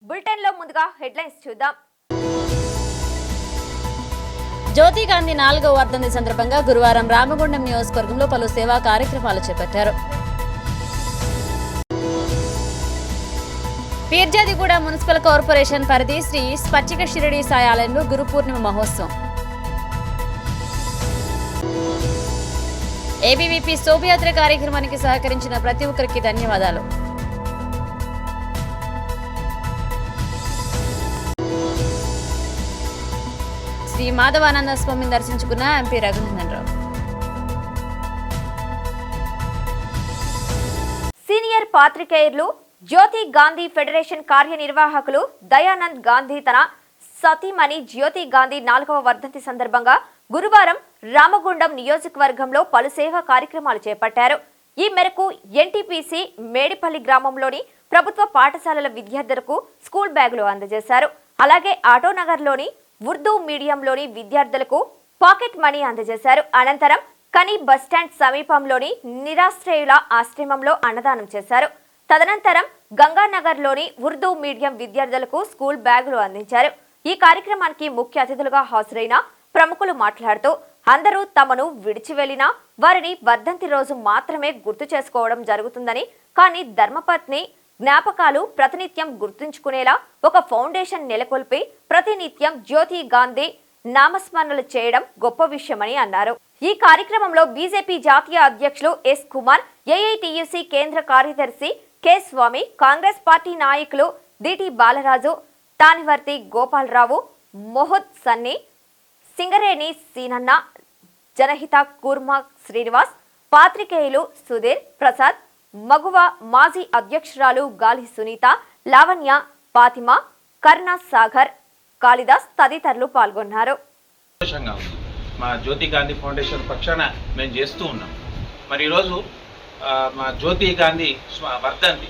Bulletin లో ముందుగా headlines చూద్దాం. జ్యోతి గాంధీ 4వ వర్ధంతి సందర్భంగా గురువారం రామగుండం నియోజకవర్గంలో పలు సేవా కార్యక్రమాలు చేపట్టారు. పీర్జాదిగూడ మున్సిపల్ కార్పొరేషన్ పరిధి శ్రీ స్పచ్చిక షిరిడి సాయి ఆలయంలో గురు పూర్ణిమ మహోత్సవం. ఏబీవీపీ శోభయాత్ర కార్యక్రమానికి సహకరించిన ప్రతి ఒక్కరికి ధన్యవాదాలు. శ్రీ మాధవానంద స్వామిని దర్శించుకున్న ఎంపీ రఘునందన్ రావు. సీనియర్ పాత్రికేయులు జ్యోతి గాంధీ ఫెడరేషన్ కార్యనిర్వాహకులు దయానంద్ గాంధీ తన సతీమణి జ్యోతి గాంధీ 4వ వర్ధంతి సందర్భంగా గురువారం రామగుండం నియోజకవర్గంలో పలు సేవా కార్యక్రమాలు చేపట్టారు. ఈ మేరకు ఎన్టీపీసీ మేడిపల్లి గ్రామంలోని ప్రభుత్వ పాఠశాలల విద్యార్థులకు స్కూల్ బ్యాగులు అందజేశారు. అలాగే ఆటోనగర్లోని ఉర్దూ మీడియంలోని విద్యార్థులకు పాకెట్ మనీ అందజేశారు. అనంతరం కని బస్టాండ్ సమీపంలోని నిరాశ్రయుల ఆశ్రమంలో అన్నదానం చేశారు. తదనంతరం గంగానగర్లోని ఉర్దూ మీడియం విద్యార్థులకు స్కూల్ బ్యాగులు అందించారు. ఈ కార్యక్రమానికి ముఖ్య అతిథులుగా హాజరైన ప్రముఖులు మాట్లాడుతూ అందరూ తమను విడిచి వెళ్లినా వారిని వర్ధంతి రోజు మాత్రమే గుర్తు చేసుకోవడం జరుగుతుందని, కానీ ధర్మపత్ని జ్ఞాపకాలు ప్రతినిత్యం గుర్తుంచుకునేలా ఒక ఫౌండేషన్ నెలకొల్పి ప్రతినిత్యం జ్యోతి గాంధీ నామస్మరణలు చేయడం గొప్ప విషయమని అన్నారు. ఈ కార్యక్రమంలో బీజేపీ జాతీయ అధ్యక్షులు ఎస్ కుమార్, ఏఐటీయూసీ కేంద్ర కార్యదర్శి కె స్వామి, కాంగ్రెస్ పార్టీ నాయకులు డిటి బాలరాజు, తానివర్తి గోపాలరావు, మొహద్ సన్నీ, సింగరేణి సీనన్న, జనహిత కుర్మా శ్రీనివాస్, పాత్రికేయులు సుధీర్ ప్రసాద్, మగువ మాజీ అధ్యక్షురాలు గాలి సునీత, లావణ్య, ఫాతిమా, కర్ణ సాగర్, కాళిదాస్ తదితరులు పాల్గొన్నారు. మా జ్యోతి గాంధీ ఫౌండేషన్ పక్షాన మేము చేస్తూ ఉన్నాం. మరి ఈరోజు మా జ్యోతి గాంధీ వర్ధంతి,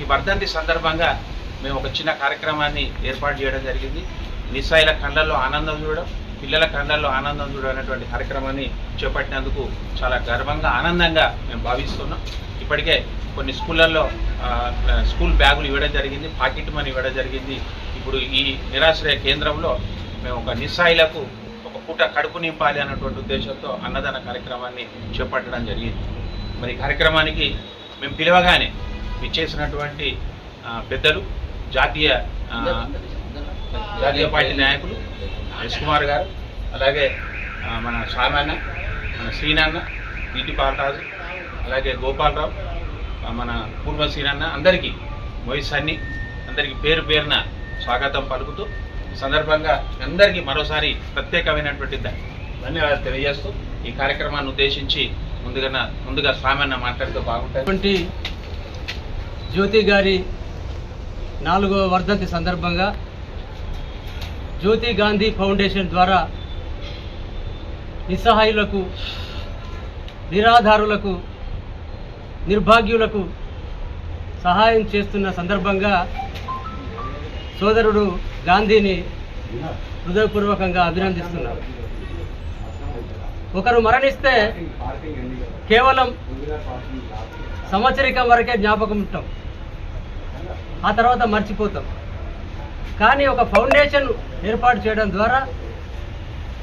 ఈ వర్ధంతి సందర్భంగా మేము ఒక చిన్న కార్యక్రమాన్ని ఏర్పాటు చేయడం జరిగింది. నిస్సాయిల కళ్ళల్లో ఆనందం చూడడం, పిల్లల కళ్ళల్లో ఆనందం చూడడం అనేటువంటి కార్యక్రమాన్ని చేపట్టినందుకు చాలా గర్వంగా ఆనందంగా మేము భావిస్తున్నాం. ఇప్పటికే కొన్ని స్కూళ్ళల్లో స్కూల్ బ్యాగులు ఇవ్వడం జరిగింది, పాకెట్ మనీ ఇవ్వడం జరిగింది. ఇప్పుడు ఈ నిరాశ్రయ కేంద్రంలో మేము ఒక నిస్సాయిలకు ఒక పూట కడుపు నింపాలి అన్నటువంటి ఉద్దేశంతో అన్నదాన కార్యక్రమాన్ని చేపట్టడం జరిగింది. మరి కార్యక్రమానికి మేము పిలవగానే ఇచ్చేసినటువంటి పెద్దలు జాతీయ పార్టీ నాయకులు ఎస్ కుమార్ గారు, అలాగే మన సామన్న, మన శ్రీనన్న, ఈటి బాలరాజు, అలాగే గోపాలరావు, మన పూర్వ శ్రీనన్న, అందరికీ మొయిసన్ని అందరికీ పేరు పేరున స్వాగతం పలుకుతూ ఈ సందర్భంగా అందరికీ మరోసారి ప్రత్యేకమైనటువంటి ధన్యవాదాలు తెలియజేస్తూ ఈ కార్యక్రమాన్ని ఉద్దేశించి ముందుగా స్వామన్న మాట్లాడుతూ బాగుంటుంది. జ్యోతి గారి 4వ వర్ధంతి సందర్భంగా జ్యోతి గాంధీ ఫౌండేషన్ ద్వారా నిస్సహాయులకు, నిరాధారులకు, నిర్భాగ్యులకు సహాయం చేస్తున్న సందర్భంగా సోదరుడు గాంధీని హృదయపూర్వకంగా అభినందిస్తున్నారు. ఒకరు మరణిస్తే కేవలం సంవత్సరికం వరకే జ్ఞాపకం ఉంటాం, ఆ తర్వాత మర్చిపోతాం. కానీ ఒక ఫౌండేషన్ ఏర్పాటు చేయడం ద్వారా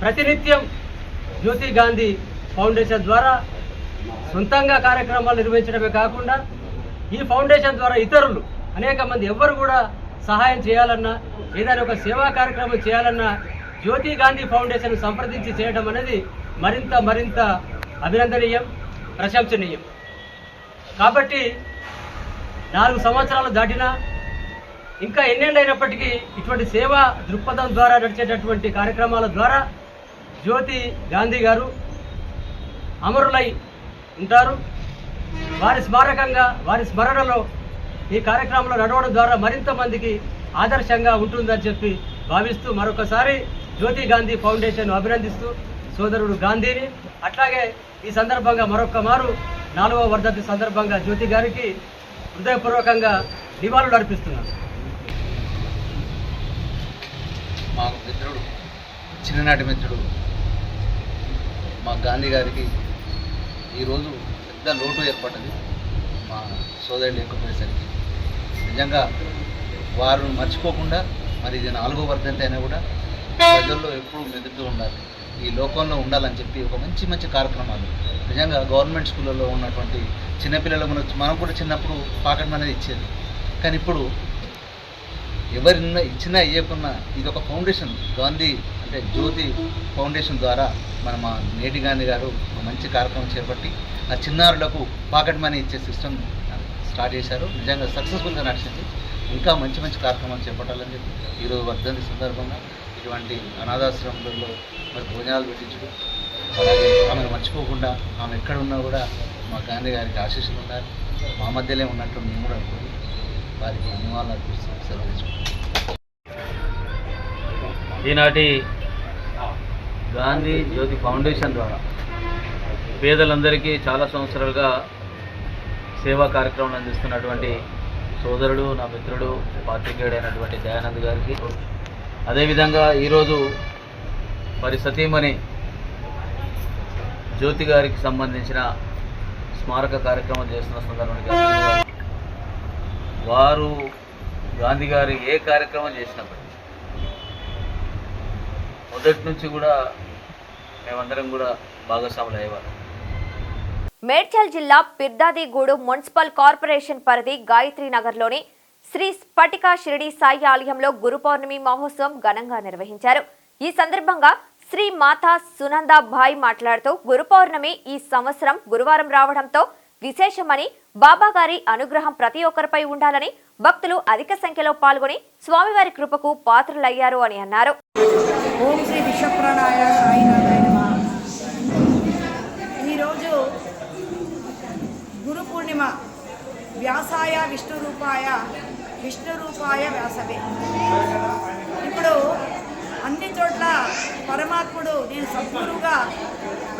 ప్రతినిత్యం జ్యోతి గాంధీ ఫౌండేషన్ ద్వారా సొంతంగా కార్యక్రమాలు నిర్వహించడమే కాకుండా ఈ ఫౌండేషన్ ద్వారా ఇతరులు అనేక మంది ఎవరు కూడా సహాయం చేయాలన్నా, ఏదైనా ఒక సేవా కార్యక్రమం చేయాలన్నా జ్యోతి గాంధీ ఫౌండేషన్ సంప్రదించి చేయడం అనేది మరింత అభినందనీయం, ప్రశంసనీయం. కాబట్టి 4 సంవత్సరాలు దాటినా ఇంకా ఎన్నేళ్ళైనప్పటికీ ఇటువంటి సేవా దృక్పథం ద్వారా నడిచేటటువంటి కార్యక్రమాల ద్వారా జ్యోతి గాంధీ గారు అమరులై ఉంటారు. వారి స్మారకంగా, వారి స్మరణలో ఈ కార్యక్రమంలో నడవడం ద్వారా మరింత మందికి ఆదర్శంగా ఉంటుందని చెప్పి భావిస్తూ మరొకసారి జ్యోతి గాంధీ ఫౌండేషన్ అభినందిస్తూ సోదరుడు గాంధీని, అట్లాగే ఈ సందర్భంగా మరొక మారు 4వ వర్ధంతి సందర్భంగా జ్యోతి గారికి హృదయపూర్వకంగా నివాళులు అర్పిస్తున్నాను. మా మిత్రుడు, చిన్ననాటి మిత్రుడు మా గాంధీ గారికి ఈరోజు పెద్ద లోటు ఏర్పడ్డది. మా సోదరుడు లేకపోయేసరికి నిజంగా వారు మర్చిపోకుండా మరి ఇది 4వ వర్ధంతి అయినా కూడా ప్రజల్లో ఎప్పుడూ మెదులుతూ ఉండాలి, ఈ లోకంలో ఉండాలని చెప్పి ఒక మంచి మంచి కార్యక్రమాలు నిజంగా గవర్నమెంట్ స్కూళ్ళలో ఉన్నటువంటి చిన్నపిల్లలకు మనం కూడా చిన్నప్పుడు పాకెట్ మనీ ఇచ్చేది. కానీ ఇప్పుడు ఎవరిన్నా ఇచ్చినా ఇవ్వకున్నా ఇది ఒక ఫౌండేషన్, గాంధీ అంటే జ్యోతి ఫౌండేషన్ ద్వారా మా నేటి గాంధీ గారు ఒక మంచి కార్యక్రమం చేపట్టి ఆ చిన్నారులకు పాకెట్ మనీ ఇచ్చే సిస్టమ్ స్టార్ట్ చేశారు. నిజంగా సక్సెస్ఫుల్గా నడిచింది. ఇంకా మంచి మంచి కార్యక్రమాలు చేపట్టాలని చెప్పి ఈరోజు వర్ధంతి సందర్భంగా ఇటువంటి అనాథాశ్రమాలలో మరి భోజనాలు పెట్టించడం, అలాగే ఆమెను మర్చిపోకుండా ఆమె ఎక్కడ ఉన్నా కూడా మా గాంధీ గారికి ఆశీస్సులు ఉండాలి, మా మధ్యలో ఉన్నట్టు మేము కూడా అనుకోని వారికి ధన్యవాదాలు అర్పిస్తూ సెలవు తీసుకుంటాం. ఈనాటి గాంధీ జ్యోతి ఫౌండేషన్ ద్వారా పేదలందరికీ చాలా సంవత్సరాలుగా సేవా కార్యక్రమం అందిస్తున్నటువంటి సోదరుడు, నా మిత్రుడు, పాత్రికేయుడైనటువంటి దయానంద్ గారికి, అదేవిధంగా ఈరోజు మరి సతీమణి జ్యోతి గారికి సంబంధించిన స్మారక కార్యక్రమం చేస్తున్న సందర్భంగా వారు గాంధీ గారు ఏ కార్యక్రమం చేసినప్పుడు మొదటి నుంచి కూడా మేమందరం కూడా భాగస్వాములు అయ్యేవారు. మేడ్చల్ జిల్లా పిర్దాదిగూడు మున్సిపల్ కార్పొరేషన్ పరిధి గాయత్రి నగర్లోని శ్రీ స్ఫటిక షిరిడి సాయి ఆలయంలో గురు పౌర్ణమి మహోత్సవం ఘనంగా నిర్వహించారు. ఈ సందర్భంగా శ్రీ మాతా సునందాబాయి మాట్లాడుతూ గురు పౌర్ణమి ఈ సంవత్సరం గురువారం రావడంతో విశేషమని, బాబాగారి అనుగ్రహం ప్రతి ఒక్కరిపై ఉండాలని భక్తులు అధిక సంఖ్యలో పాల్గొని స్వామివారి కృపకు పాత్రులయ్యారు అని అన్నారు. ఓం శ్రీ విశ్వప్రాణాయ సాయినాథాయ నమః. ఈరోజు గురు పూర్ణిమ. వ్యాసాయ విష్ణురూపాయ విష్ణురూపాయ వ్యాసవే. ఇప్పుడు అన్ని చోట్ల పరమాత్ముడు నేను సద్గురువుగా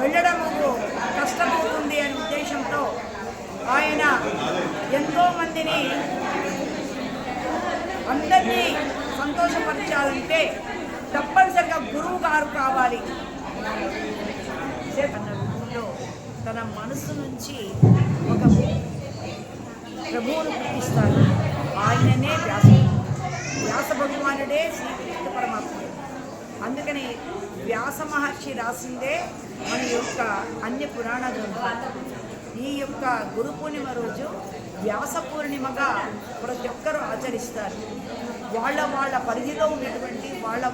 వెళ్ళడం కష్టమవుతుంది అనే ఉద్దేశంతో ఆయన ఎంతోమందిని అందరినీ సంతోషపరచాలంటే తప్పనిసరిగా గురువు గారు కావాలి. తన మనసు నుంచి ఒక ప్రభువును గుర్తిస్తారు. ఆయననే వ్యాస భగవానుడే శ్రీకృష్ణ పరమాత్ముడు. అందుకని వ్యాస మహర్షి రాసిందే మన యొక్క అన్య పురాణ గ్రంథాలు. ఈ యొక్క గురు పూర్ణిమ రోజు వ్యాస పూర్ణిమగా ప్రతి ఒక్కరూ ఆచరిస్తారు. వాళ్ళ పరిధిలో ఉన్నటువంటి వాళ్ళ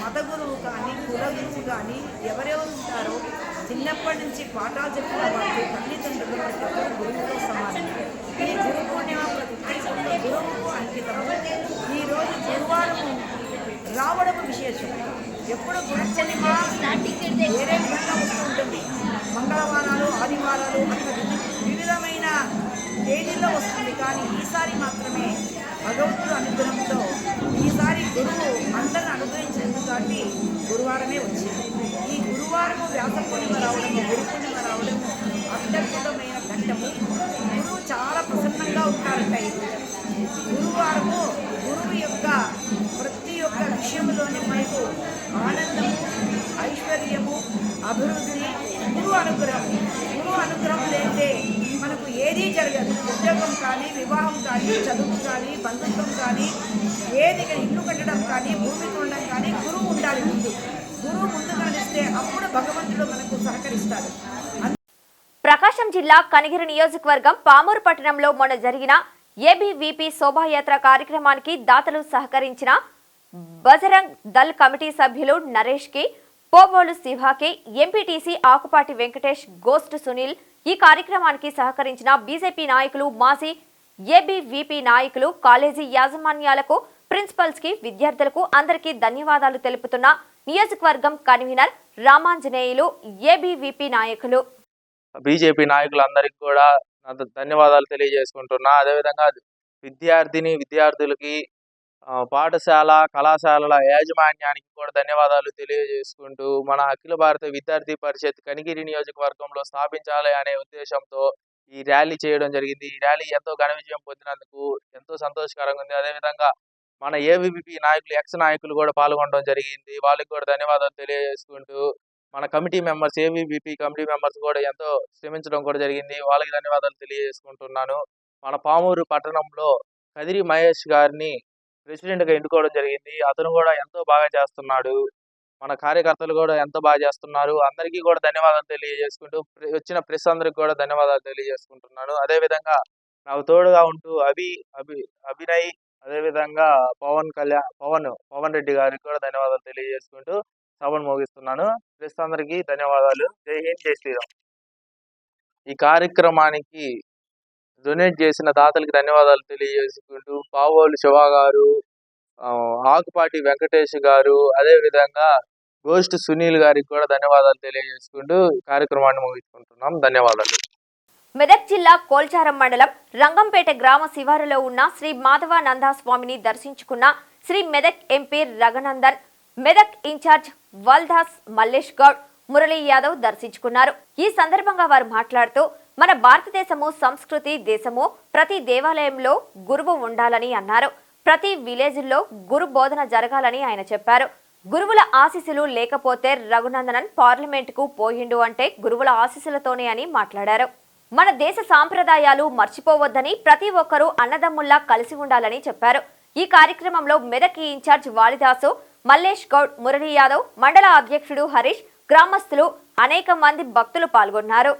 మత గురువు కానీ కుల గురువు కానీ ఎవరెవరు ఉంటారో చిన్నప్పటి నుంచి పాఠాలు చెప్పిన వాళ్ళు తల్లిదండ్రులు ప్రతి ఒక్కరు గురువుతో సమానం. ఈ గురు పూర్ణిమ ప్రతి ఒక్క గురువుకు అంకితము. ఈరోజు గురువారం రావడం విశేషం. ఎప్పుడు గురు పూర్ణిమ వేరే విధంగా వస్తూ ఉంటుంది. మంగళవారాలు, ఆదివారాలు అట్లా వివిధమైన తేదీల్లో వస్తుంది. కానీ ఈసారి మాత్రమే భగవంతుడు అనుగ్రహంతో ఈసారి గురువు అందరిని అనుగ్రహించినందుకు కాబట్టి గురువారమే వచ్చింది. ఈ గురువారము వ్యాస పూర్ణిమ రావడము, గురు పూర్ణిమ రావడము అత్యద్భుతమైన ఘట్టము. గురువు చాలా ప్రసన్నంగా ఉంటారంట. ఈ గురువారము గురువు యొక్క ప్రతి ఒక్క విషయంలోని మనకు ఆనందము, ఐశ్వర్యము, అభివృద్ధి, గురువు అనుగ్రహం లేదే మనకు ఏదీ జరగదు. ఉద్యోగం కానీ, వివాహం కానీ, చదువు కానీ, బంధుత్వం కానీ, ఏది ఇల్లు కట్టడం కానీ, భూమి కొనడం కానీ గురువు ఉండాలి. గురువు ముందు కనిపిస్తే అప్పుడు భగవంతుడు మనకు సహకరిస్తాడు. ప్రకాశం జిల్లా కనిగిరి నియోజకవర్గం పామూరు పట్టణంలో మొన్న జరిగిన ఏబీవీపీ శోభాయాత్ర కార్యక్రమానికి దాతలు సహకరించిన బజరంగ్ దళ్ కమిటీ సభ్యులు నరేష్ కి, పోబోలు శివాకి, ఎంపీటీసీ ఆకుపాటి వెంకటేష్, గోస్ట్ సునీల్, ఈ కార్యక్రమానికి సహకరించిన బీజేపీ నాయకులు, మాజీ ఏబీవీపీ నాయకులు, కాలేజీ యాజమాన్యాలకు, ప్రిన్సిపల్స్ కి, విద్యార్థులకు అందరికీ ధన్యవాదాలు తెలుపుతున్న నియోజకవర్గం కన్వీనర్ రామాంజనేయులు, ఏబీవీపీ నాయకులు. బీజేపీ నాయకులందరికీ కూడా ధన్యవాదాలు తెలియజేసుకుంటున్నా. అదేవిధంగా విద్యార్థులకి, పాఠశాల కళాశాలల యాజమాన్యానికి కూడా ధన్యవాదాలు తెలియజేసుకుంటూ మన అఖిల భారత విద్యార్థి పరిషత్ కనిగిరి నియోజకవర్గంలో స్థాపించాలి అనే ఉద్దేశంతో ఈ ర్యాలీ చేయడం జరిగింది. ఈ ర్యాలీ ఎంతో ఘన విజయం పొందినందుకు ఎంతో సంతోషకరంగా ఉంది. అదేవిధంగా మన ఏబీవీపీ నాయకులు, ఎక్స్ నాయకులు కూడా పాల్గొనడం జరిగింది. వాళ్ళకి కూడా ధన్యవాదాలు తెలియజేసుకుంటూ మన committee members, ABVP committee members కూడా ఎంతో శ్రమించడం కూడా జరిగింది. వాళ్ళకి ధన్యవాదాలు తెలియజేసుకుంటున్నాను. మన పామూరు పట్టణంలో కదిరి మహేష్ గారిని ప్రెసిడెంట్గా ఎన్నుకోవడం జరిగింది. అతను కూడా ఎంతో బాగా చేస్తున్నాడు. మన కార్యకర్తలు కూడా ఎంతో బాగా చేస్తున్నారు. అందరికీ కూడా ధన్యవాదాలు తెలియజేసుకుంటూ వచ్చిన ప్రెస్ అందరికి కూడా ధన్యవాదాలు తెలియజేసుకుంటున్నాను. అదేవిధంగా నాకు తోడుగా ఉంటూ అభినయ్, అదేవిధంగా పవన్ రెడ్డి గారికి కూడా ధన్యవాదాలు తెలియజేసుకుంటూ సభను ముగిస్తున్నాను. ప్రెస్ అందరికీ ధన్యవాదాలు. జై హింద్, జై శ్రీరామ్. ఈ కార్యక్రమానికి డొనేట్ చేసిన దాతలకి ధన్యవాదాలు తెలియజేసుకుంటూ పావోలు శివ గారు, ఆకుపాటి వెంకటేష్ గారు, అదేవిధంగా గోస్ట్ సునీల్ గారికి కూడా ధన్యవాదాలు తెలియజేసుకుంటూ కార్యక్రమాన్ని ముగించుకుంటున్నాం. ధన్యవాదాలు. మెదక్ జిల్లా కోల్చారం మండలం రంగంపేట గ్రామ శివారులో ఉన్న శ్రీ మాధవానంద స్వామిని దర్శించుకున్న శ్రీ మెదక్ ఎంపీ రఘునందన్, మెదక్ ఇన్ఛార్జ్ వల్దాస్ మల్లేష్ గౌడ్, మురళీ యాదవ్ దర్శించుకున్నారు. ఈ సందర్భంగా వారు మాట్లాడుతూ మన భారతదేశము సంస్కృతి దేశము, ప్రతి దేవాలయంలో గురువు ఉండాలని అన్నారు. ప్రతి విలేజ్లో గురు బోధన జరగాలని ఆయన చెప్పారు. గురువుల ఆశీస్సులు లేకపోతే రఘునందనన్ పార్లమెంటుకు పోయిండు అంటే గురువుల ఆశీస్సులతోనే అని మాట్లాడారు. మన దేశ సాంప్రదాయాలు మర్చిపోవద్దని, ప్రతి ఒక్కరూ అన్నదమ్ముల్లా కలిసి ఉండాలని చెప్పారు. ఈ కార్యక్రమంలో మెదక్ ఇన్ఛార్జ్ వాలిదాసు, మల్లేష్ గౌడ్, మురళీ యాదవ్, మండల అధ్యక్షుడు హరీష్, గ్రామస్తులు, అనేక మంది భక్తులు పాల్గొన్నారు.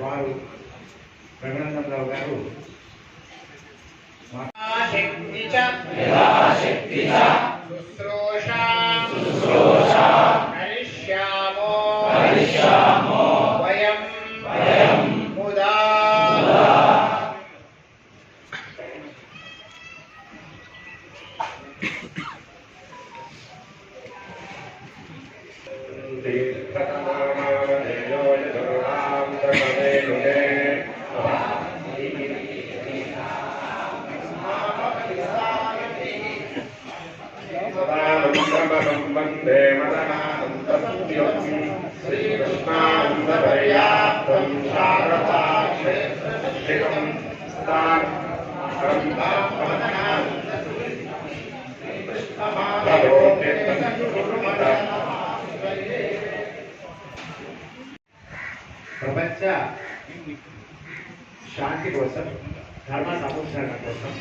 వారు రఘునందనరావు గారు ప్రపంచ శాంతి కోసం, ధర్మ సంరక్షణ కోసం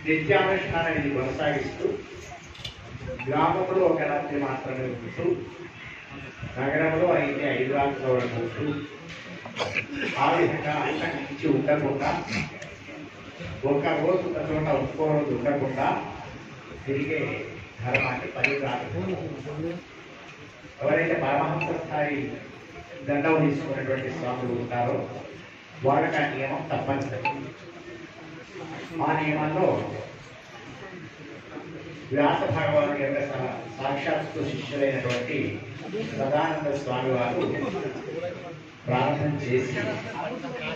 నిత్యానుష్ఠానాన్ని కొనసాగిస్తూ గ్రామంలో ఒక రాత్రి మాత్రమే ఉంటూ నగరంలో అయితే 5 రాత్రుల వరకు ఉంటూ ఆ విధంగా అంతరించి ఉండకుండా, ఒక రోజు ఒక చోట ఇంకో రోజు ఉండకుండా తిరిగే ధర్మాన్ని 10 రాత్రులు ఎవరైతే పరమహంస స్థాయి దండం తీసుకున్నటువంటి స్వాములు ఉంటారో వాళ్ళకి ఆ నియమం తప్పనిసరి. ఆ నియమంలో వ్యాస భగవానుడి యొక్క సాక్షాత్తు శిష్యులైనటువంటి సదానంద స్వామి వారు ప్రార్థన చేసి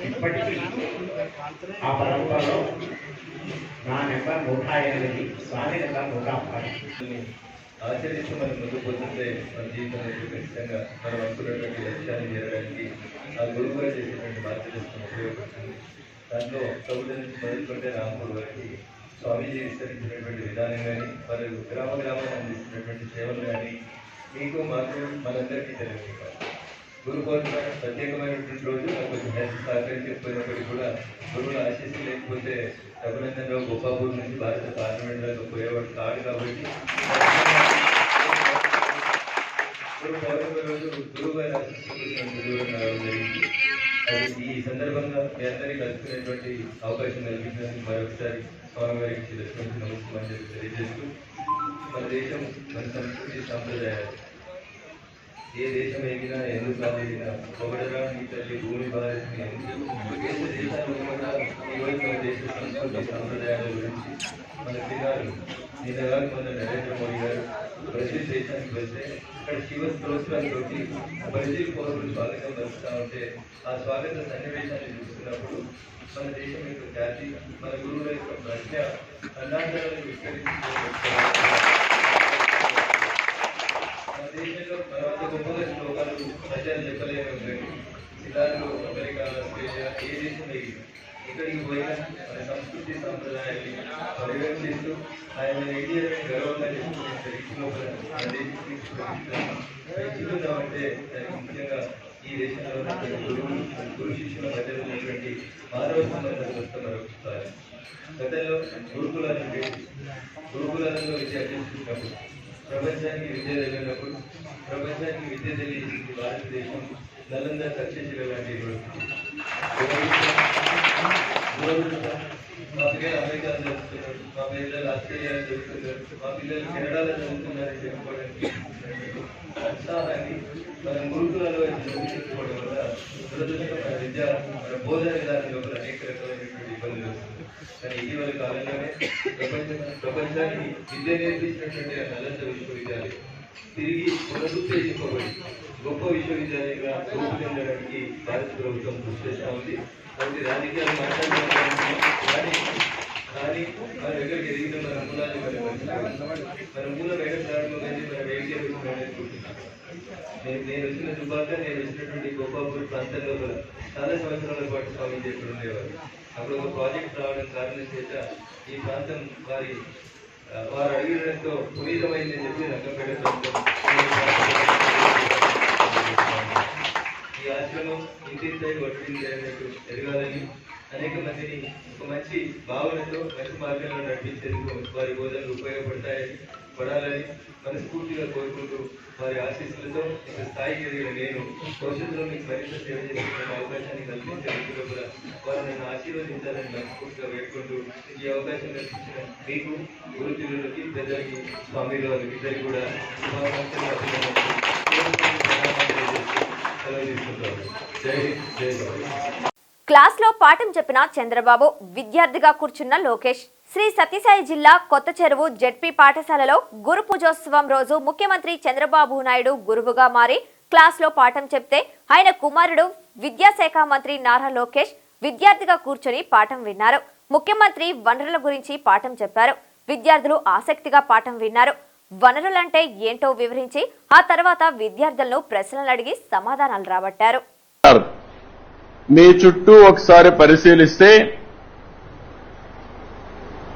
ఇప్పటికీ ఆ పరంపరలో నా నెంబర్ 108, స్వామి నెంబర్ 110. ఆచరించి మనం ముందు పోతుంటే మన జీవితంలో ఖచ్చితంగా మనం అనుకున్నటువంటి లక్ష్యాన్ని చేరడానికి ఆ గురువుగా చేసేటువంటి మార్గదర్శనం ఉపయోగపడుతుంది. దాంట్లో సౌదరి నుంచి మొదలుకుంటే రాంపూర్ వరకు స్వామీజీ విస్తరించినటువంటి విధానం కానీ, వారు గ్రామాన్ని అందిస్తున్నటువంటి సేవలు కానీ మీకు మాకు మనందరికీ తెలియదు. గురు పౌర్ణిమ ప్రత్యేకమైనటువంటి రోజు నాకు కొంచెం హెల్త్ సహకరించకపోయినప్పటికీ కూడా గురువుల ఆశీస్సు లేకపోతే రఘునందనరావు గొప్పాపూర్ నుంచి భారత పార్లమెంట్ దాకా పోయేవాడు కాదు. కాబట్టి గురు పౌర్ణిమ రోజు గురువు గారి ఆశీస్సు రావడం జరిగింది. అది ఈ సందర్భంగా మీ అందరికీ కలుసుకునేటువంటి అవకాశం కల్పించడానికి మరొకసారి స్వామివారికి నమస్కారం చెప్పి తెలియజేస్తూ, మన దేశం, మన సంస్కృతి సాంప్రదాయాలు ఏ దేశం ఎగినా ఎందుకు సాధించినా పొగడరా నీ తల్లి భూమి భారతిని దేశాలు కూడా ఈరోజు మన దేశ సంస్కృతి సాంప్రదాయాల గురించి మన పిల్లలు నిన్నగా మన నరేంద్ర మోడీ గారు బ్రెజిల్ దేశానికి వెళ్తే ఇక్కడ శివ స్తోత్రాలతో బ్రెజిల్ పౌరులు స్వాగతం పలుకుతా ఉంటే ఆ స్వాగత సన్నివేశాన్ని చూస్తున్నప్పుడు మన దేశం యొక్క జాతి, మన గురువుల యొక్క ప్రజ్ఞ అన్నాంతరాలను విస్తరించి మన దేశంలో మన వద్ద గొప్పగా శ్లోకాలు సత్యాలు చెప్పలేము కానీ ఇలాంటి అమెరికా ఆస్ట్రేలియా ఏ దేశం లేదు. ఇక్కడికి పోయినా మన సంస్కృతి సాంప్రదాయాన్ని పరిరక్షిస్తూ ఆయన ఇండియన్ గర్వంగా చేసుకునే రీతిలో మన దేశానికి పెంచుతున్నామంటే దానికి ముఖ్యంగా ఈ దేశంలో గురు శిష్యుల మధ్యలో ఉన్నటువంటి మానవ సంబంధ వ్యవస్థ మరొకసారి గతంలో గురుకులాలలో విద్య అభ్యసించినప్పుడు ప్రపంచానికి విద్య తెలియనప్పుడు ప్రపంచానికి విద్య తెలియజేసింది భారతదేశం నలంద తక్షశిల లాంటి మా పిల్లలు అమెరికాలో చదువుతున్నారు, మా పిల్లలు ఆస్ట్రేలియాలో చదువుతున్నారు, మా పిల్లలు కెనడాలో చదువుతున్నారని చెప్పుకోవడానికి ఉత్సాహాన్ని మనం గురుకులలో చదువుకోవడం వల్ల దురదృష్టం మన విద్య మన బోధన విధానంలో అనేక రకాలైనటువంటి ఇబ్బందులు వస్తుంది. కానీ ఇటీవల కాలంలోనే ప్రపంచానికి విద్య నేర్పించినటువంటి నలంద విశ్వవిద్యాలయం తిరిగి పునరుద్ధరించుకోబడి గొప్ప విశ్వవిద్యాలయంగా రూపుదిద్దడానికి భారత ప్రభుత్వం కృషి చేస్తూ ఉంది. కాబట్టి రాజకీయాలు మాట్లాడడానికి కానీ మన దగ్గరికి ఎదిగిన మన మూలాన్ని మన మూల బయట ప్రారంభమైంది మన వేడిగా అనుకుంటున్నాను. నేను వచ్చిన దుబాక నేను వచ్చినటువంటి గోపాపూర్ ప్రాంతంలో చాలా సంవత్సరాల పాటు స్వామి చేస్తూ ఉండేవారు. అప్పుడు ఒక ప్రాజెక్ట్ రావడం కారణం చేత ఈ ప్రాంతం వారు అడిగడంతో పునీతమైందని చెప్పి రంగంపేట ప్రాంతం ఈ ఆశ్రమం ఇంటి సైడ్ వడ్డింది అన్నట్టు ఎదగాలని అనేక మందిని ఒక మంచి భావనతో మంచి మార్గంలో నడిపించేందుకు వారి బోధనలు పడాలని మనస్ఫూర్తిగా కోరుకుంటూ వారి ఆశీస్సులతో ఒక స్థాయికి ఎదిగిన నేను భవిష్యత్తులో మీకు మరింత సేవ చేసుకునే అవకాశాన్ని కల్పించే వ్యక్తులు కూడా వారు నన్ను ఆశీర్వదించాలని మనస్ఫూర్తిగా వేడుకుంటూ ఈ అవకాశం కల్పించిన మీకు గురుతులకి పెద్దలకి స్వామిలో ఇద్దరికి కూడా సెలవు తీసుకుంటారు. జై హింద్, జై భారత్. క్లాస్లో పాఠం చెప్పిన చంద్రబాబు, విద్యార్థిగా కూర్చున్న లోకేష్. శ్రీ సత్యసాయి జిల్లా కొత్త చెరువు జెడ్పీ పాఠశాలలో గురు పూజోత్సవం రోజు ముఖ్యమంత్రి చంద్రబాబు నాయుడు గురువుగా మారి క్లాస్లో పాఠం చెప్తే ఆయన కుమారుడు విద్యాశాఖ మంత్రి నారా లోకేష్ విద్యార్థిగా కూర్చొని పాఠం విన్నారు. ముఖ్యమంత్రి వనరుల గురించి పాఠం చెప్పారు. విద్యార్థులు ఆసక్తిగా పాఠం విన్నారు. వనరులంటే ఏంటో వివరించి ఆ తర్వాత విద్యార్థులను ప్రశ్నలు అడిగి సమాధానాలు రాబట్టారు. మీ చుట్టూ ఒకసారి పరిశీలిస్తే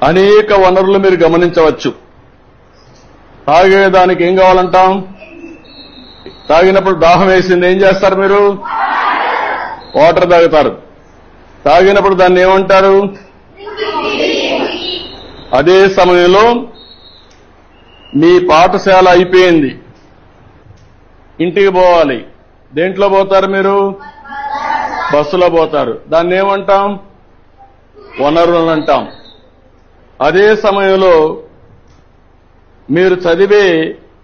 అనేక వనరులు మీరు గమనించవచ్చు. తాగేదానికి ఏం కావాలంటాం? తాగినప్పుడు దాహం వేసింది, ఏం చేస్తారు మీరు? వాటర్ తాగుతారు. తాగినప్పుడు దాన్ని ఏమంటారు? అదే సమయంలో మీ పాఠశాల అయిపోయింది, ఇంటికి పోవాలి. దేంట్లో పోతారు మీరు? బస్సులో పోతారు. దాన్ని ఏమంటాం? వనరులు అంటాం. అదే సమయంలో మీరు చదివే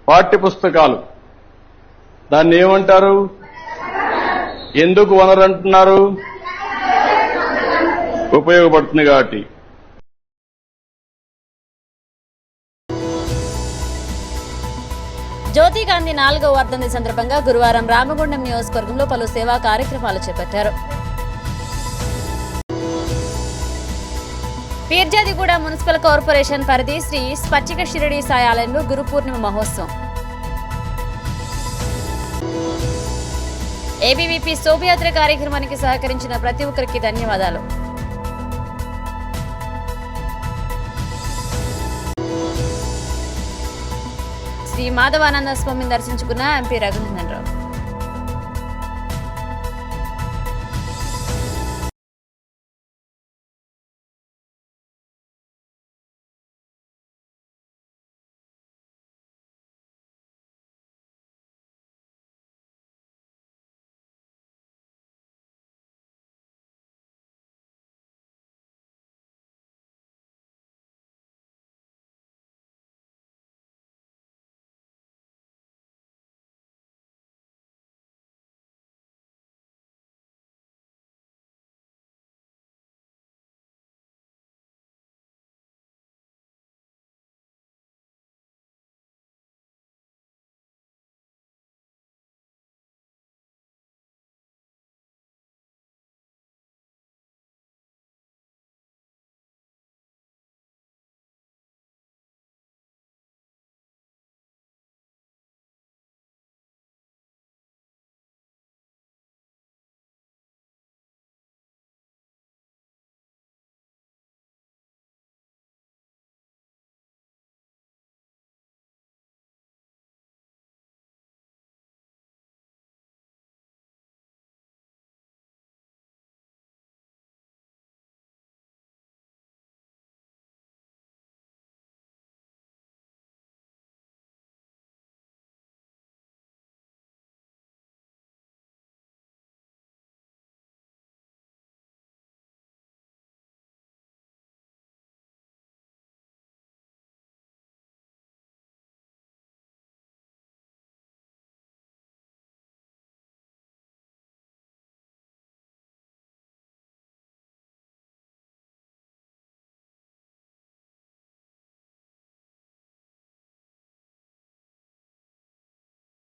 పాఠ్యపుస్తకాలు, దాన్ని ఏమంటారు? ఎందుకు వనరు అంటున్నారు? ఉపయోగపడుతుంది కాబట్టి. జ్యోతి గాంధీ 4వ వర్ధంతి సందర్భంగా గురువారం రామగుండం నియోజకవర్గంలో పలు సేవా కార్యక్రమాలు చేపట్టారు. పీర్జాదిగూడ మున్సిపల్ కార్పొరేషన్ పరిధి శ్రీ స్పచ్చిక షిరిడి సాయి ఆలయంలో గురు పూర్ణిమ మహోత్సవం. ఏబీవీపీ శోభయాత్ర కార్యక్రమానికి సహకరించిన ప్రతి ఒక్కరికి ధన్యవాదాలు. శ్రీ మాధవానంద స్వామిని దర్శించుకున్న ఎంపీ రఘునందన్ రావు.